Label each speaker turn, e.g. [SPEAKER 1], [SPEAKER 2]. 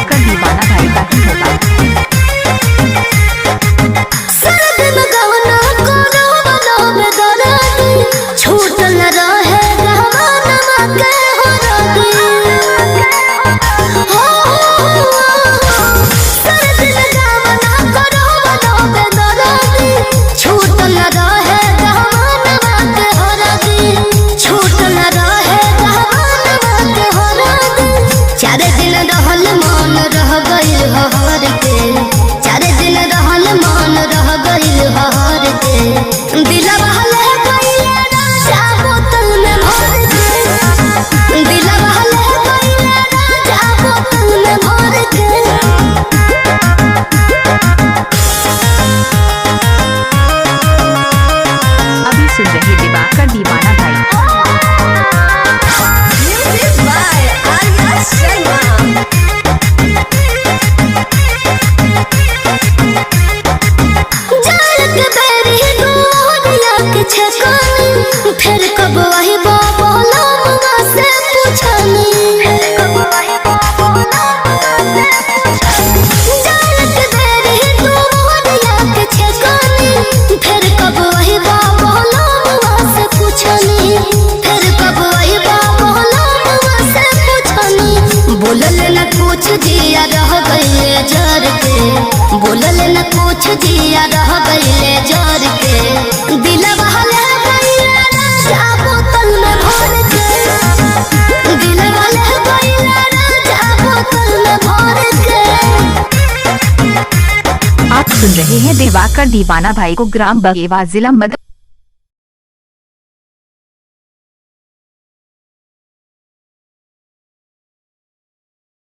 [SPEAKER 1] दिवाकर दीवाना भाई का ही होगा। सुन रहे दिवाकर दीवाना भाई।
[SPEAKER 2] फिर कब वही बोला से पूछनी जिया रह गईले जर के बोलल न कुछ जिया रह गईले जर के दिलवा ले गईले राजा बोतल में भर के दिलवा ले गईले राजा बोतल में भर के।
[SPEAKER 1] आप सुन रहे हैं दिवाकर दीवाना भाई को ग्राम बगेवा जिला मध्य